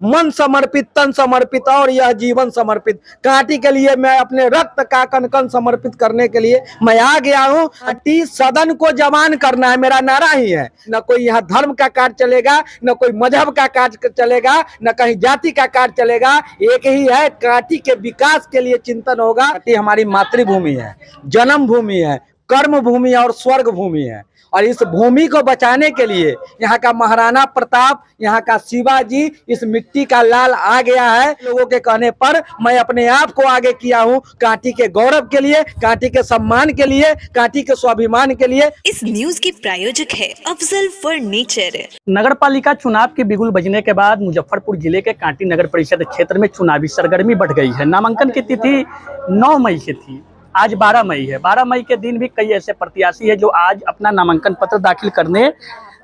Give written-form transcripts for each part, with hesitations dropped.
मन समर्पित, तन समर्पित और यह जीवन समर्पित। कांटी के लिए मैं अपने रक्त का कण कण समर्पित करने के लिए मैं आ गया हूँ। कांटी सदन को जवान करना है, मेरा नारा ही है। न कोई यहाँ धर्म का कार्य चलेगा, न कोई मजहब का कार्य चलेगा, न कहीं जाति का कार्य चलेगा। एक ही है, कांटी के विकास के लिए चिंतन होगा। कांटी हमारी मातृभूमि है, जन्म भूमि है, कर्म भूमि है और स्वर्ग भूमि है। और इस भूमि को बचाने के लिए यहाँ का महाराणा प्रताप, यहाँ का शिवाजी, इस मिट्टी का लाल आ गया है। लोगों के कहने पर मैं अपने आप को आगे किया हूँ, कांटी के गौरव के लिए, कांटी के सम्मान के लिए, कांटी के स्वाभिमान के लिए। इस न्यूज के प्रायोजक है अफजल फर्नीचर। नगर पालिका चुनाव की बिगुल बजने के बाद मुजफ्फरपुर जिले के कांटी नगर परिषद क्षेत्र में चुनावी सरगर्मी बढ़ गई है। नामांकन की तिथि 9 मई से थी, आज 12 मई है। 12 मई के दिन भी कई ऐसे प्रत्याशी है जो आज अपना नामांकन पत्र दाखिल करने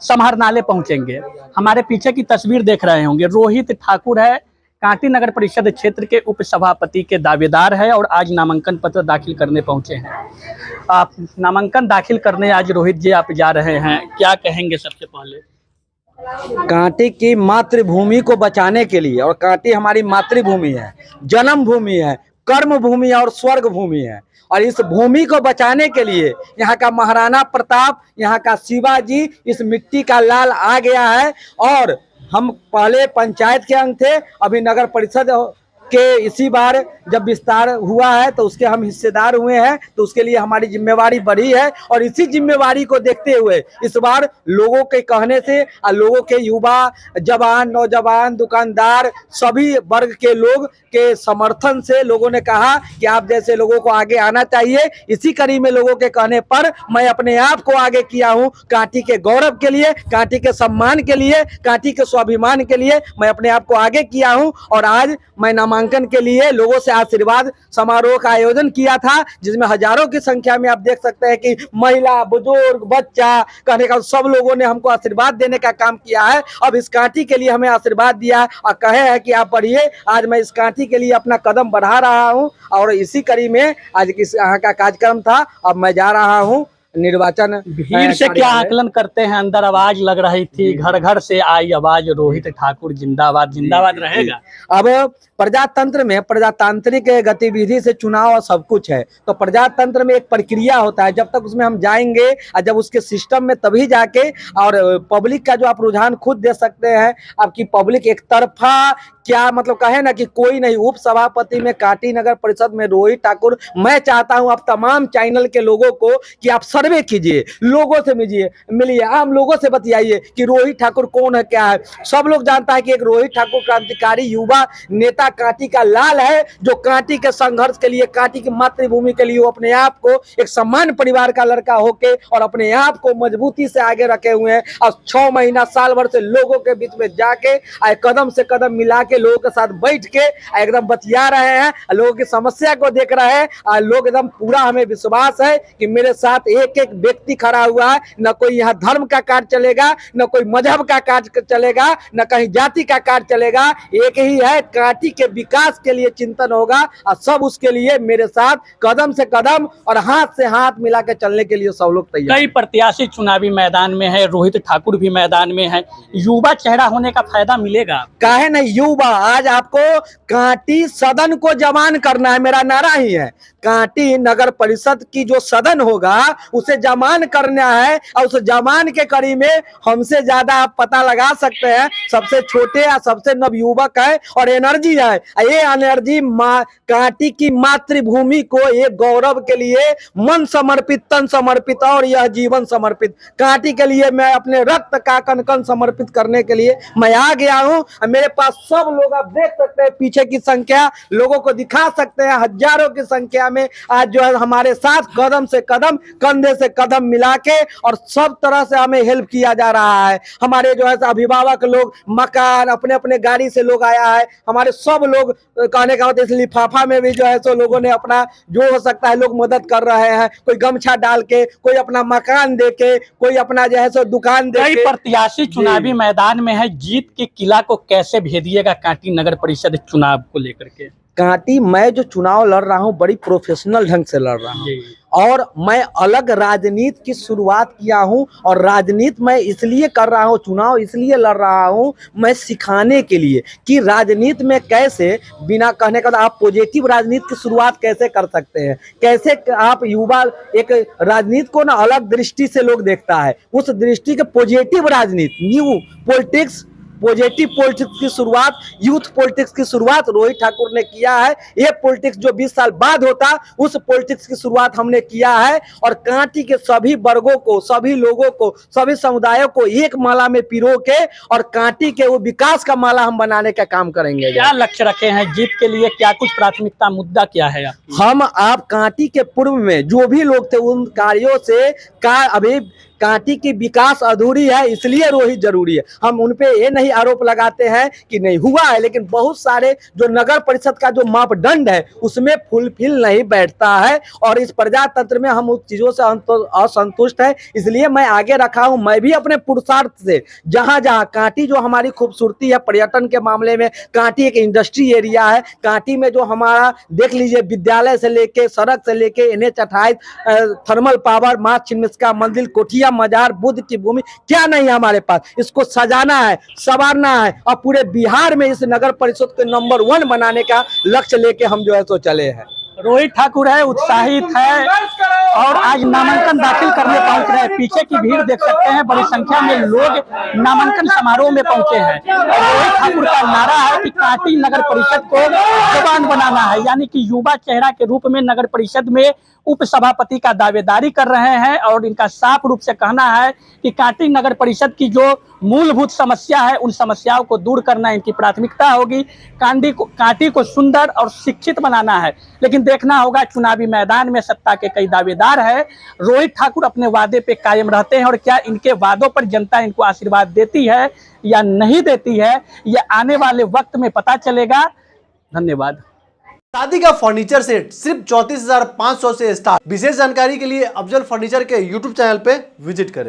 समाहरणालय पहुंचेंगे। हमारे पीछे की तस्वीर देख रहे होंगे, रोहित ठाकुर है, कांटी नगर परिषद क्षेत्र के उप सभापति के दावेदार है और आज नामांकन पत्र दाखिल करने पहुंचे हैं। आप नामांकन दाखिल करने आज रोहित जी आप जा रहे हैं, क्या कहेंगे? सबसे पहले कांटी की मातृभूमि को बचाने के लिए, और कांटी हमारी मातृभूमि है, जन्म भूमि है, कर्म भूमि है और स्वर्ग भूमि है। और इस भूमि को बचाने के लिए यहाँ का महाराणा प्रताप, यहाँ का शिवाजी, इस मिट्टी का लाल आ गया है। और हम पहले पंचायत के अंग थे, अभी नगर परिषद के इसी बार जब विस्तार हुआ है तो उसके हम हिस्सेदार हुए हैं, तो उसके लिए हमारी जिम्मेवारी बढ़ी है। और इसी जिम्मेवारी को देखते हुए इस बार लोगों के कहने से और लोगों के युवा, जवान, नौजवान, दुकानदार, सभी वर्ग के लोग के समर्थन से लोगों ने कहा कि आप जैसे लोगों को आगे आना चाहिए। इसी कड़ी में लोगों के कहने पर मैं अपने आप को आगे किया हूँ, कांटी के गौरव के लिए, कांटी के सम्मान के लिए, कांटी के स्वाभिमान के लिए मैं अपने आप को आगे किया हूँ। और आज मैं नामांकन के लिए लोगों से आशीर्वाद समारोह का आयोजन किया था, जिसमें हजारों की संख्या में आप देख सकते हैं कि महिला, बुजुर्ग, बच्चा, कहने का सब लोगों ने हमको आशीर्वाद देने का काम किया है। अब इस कांटी के लिए हमें आशीर्वाद दिया और कहे है कि आप बढ़िए। आज मैं इस कांटी के लिए अपना कदम बढ़ा रहा हूं और इसी कड़ी में आज किस यहाँ का कार्यक्रम था। अब मैं जा रहा हूं निर्वाचन। भीड़ से क्या आकलन करते हैं? अंदर आवाज लग रही थी, घर घर से आई आवाज, रोहित ठाकुर जिंदाबाद जिंदाबाद रहेगा। अब प्रजातंत्र में प्रजातांत्रिक गतिविधि से चुनाव और सब कुछ है, तो प्रजातंत्र में एक प्रक्रिया होता है, जब तक उसमें हम जाएंगे और जब उसके सिस्टम में तभी जाके। और पब्लिक का जो आप रुझान खुद दे सकते हैं, आपकी पब्लिक एक तरफा क्या मतलब कहे ना कि कोई नहीं। उप सभापति में कांटी नगर परिषद में रोहित ठाकुर। मैं चाहता हूं आप तमाम चैनल के लोगों को कि आप सर्वे कीजिए, लोगों से मिलिए, आम लोगों से बतियाइए कि रोहित ठाकुर कौन है, क्या है। सब लोग जानता है कि एक रोहित ठाकुर क्रांतिकारी युवा नेता कांटी का लाल है, जो कांटी के संघर्ष के लिए, कांटी की मातृभूमि के लिए वो अपने आप को एक सम्मान परिवार का लड़का होके और अपने आप को मजबूती से आगे रखे हुए हैं। और 6 महीना साल भर से लोगों के बीच में जाके कदम से कदम मिला के लोगों के साथ बैठ के एकदम बतिया रहे हैं, लोगों की समस्या को देख रहे हैं। और लोग एकदम पूरा, हमें विश्वास है कि मेरे साथ एक एक व्यक्ति खड़ा हुआ है। न कोई यहाँ धर्म का कार्य चलेगा, न कोई मजहब का कार्य चलेगा, न कहीं जाति का कार्य चलेगा। एक ही है, कांटी के विकास के लिए चिंतन होगा और सब उसके लिए मेरे साथ कदम से कदम और हाथ से हाथ मिला के चलने के लिए सब लोग तैयार। कई प्रत्याशी चुनावी मैदान में है, रोहित ठाकुर भी मैदान में है, युवा चेहरा होने का फायदा मिलेगा? काहे नहीं युवा, आज आपको कांटी सदन को जवान करना है, मेरा नारा ही है। कांटी नगर परिषद की जो सदन होगा उसे जमान करना है। और उस जमान के कड़ी में हमसे ज्यादा आप पता लगा सकते हैं, सबसे छोटे या सबसे नवयुवक है और एनर्जी है। ये एनर्जी कांटी की मातृभूमि को एक गौरव के लिए मन समर्पित, तन समर्पित और यह जीवन समर्पित। कांटी के लिए मैं अपने रक्त का कण कण समर्पित करने के लिए मैं आ गया हूँ। मेरे पास सब लोग, आप देख सकते हैं पीछे की संख्या, लोगों को दिखा सकते हैं, हजारों की संख्या में आज जो है हमारे साथ कदम से कदम, कंधे से कदम मिला के और सब तरह से हमें हेल्प किया जा रहा है। हमारे जो है अभिभावक लोग, मकान, अपने अपने गाड़ी से लोग आया है। हमारे सब लोग कहने का होता है, इस लिफाफा में भी जो है सो लोगों ने अपना जो हो सकता है लोग मदद कर रहे हैं। कोई गमछा डाल के, कोई अपना मकान दे के, कोई अपना जो है सो दुकान दे के। कई प्रत्याशी चुनावी मैदान में है, जीत के किला को कैसे भेदिएगा, कांटी नगर परिषद चुनाव को लेकर के? कांटी, मैं जो चुनाव लड़ रहा हूँ बड़ी प्रोफेशनल ढंग से लड़ रहा हूँ और मैं अलग राजनीति की शुरुआत किया हूँ। और राजनीति मैं इसलिए कर रहा हूँ, चुनाव इसलिए लड़ रहा हूँ, मैं सिखाने के लिए कि राजनीति में कैसे बिना कहने का आप पॉजिटिव राजनीति की शुरुआत कैसे कर सकते हैं, कैसे आप युवा एक राजनीति को ना अलग दृष्टि से लोग देखता है, उस दृष्टि के पॉजिटिव राजनीति, न्यू पॉलिटिक्स, पॉजिटिव पॉलिटिक्स की शुरुआत, यूथ पॉलिटिक्स की शुरुआत रोहित ठाकुर ने किया है। ये पॉलिटिक्स जो 20 साल बाद होता, उस पॉलिटिक्स की शुरुआत हमने किया है। और कांटी के सभी वर्गों को, सभी लोगों को, सभी समुदायों को एक माला में पिरो के और कांटी के वो विकास का माला हम बनाने का काम करेंगे। क्या लक्ष्य रखे हैं जीत के लिए? क्या कुछ प्राथमिकता मुद्दा क्या है आपकी? हम आप कांटी के पूर्व में जो भी लोग थे उन कार्यों से अभी कांटी की विकास अधूरी है, इसलिए रोहित जरूरी है। हम उन पे ये नहीं आरोप लगाते हैं कि नहीं हुआ है, लेकिन बहुत सारे जो नगर परिषद का जो मापदंड है उसमें फुलफिल नहीं बैठता है और इस प्रजातंत्र में हम उस चीजों से असंतुष्ट है, इसलिए मैं आगे रखा हूं। मैं भी अपने पुरुषार्थ से जहां जहां कांटी जो हमारी खूबसूरती है पर्यटन के मामले में, कांटी एक इंडस्ट्री एरिया है, कांटी में जो हमारा देख लीजिए विद्यालय से लेके सड़क से लेके NH 28, थर्मल पावर, माँ छिन्नमस्तिका मंदिर, कोठिया मजार, बुद्ध की भूमि, क्या नहीं है हमारे पास। इसको सजाना है, संवारना है और पूरे बिहार में इस नगर परिषद को नंबर 1 बनाने का लक्ष्य लेके हम जो है तो चले हैं। रोहित ठाकुर है, उत्साहित है और आज नामांकन दाखिल करने पहुंच रहे हैं। पीछे की भीड़ देख सकते हैं, बड़ी संख्या में लोग नामांकन समारोह में पहुंचे हैं। और रोहित ठाकुर का नारा है कि कांटी नगर परिषद को जवान बनाना है, यानी कि युवा चेहरा के रूप में नगर परिषद में उप सभापति का दावेदारी कर रहे हैं। और इनका साफ रूप से कहना है कि कांटी नगर परिषद की जो मूलभूत समस्या है उन समस्याओं को दूर करना इनकी प्राथमिकता होगी। कांटी को सुंदर और शिक्षित बनाना है। लेकिन देखना होगा, चुनावी मैदान में सत्ता के कई दावेदार हैं। रोहित ठाकुर अपने वादे पे कायम रहते हैं और क्या इनके वादों पर जनता इनको आशीर्वाद देती है या नहीं देती है, यह आने वाले वक्त में पता चलेगा। धन्यवाद। शादी का फर्नीचर सेट सिर्फ 34,500 से स्टार्ट। विशेष जानकारी के लिए अफजल फर्नीचर के YouTube चैनल पे विजिट करें।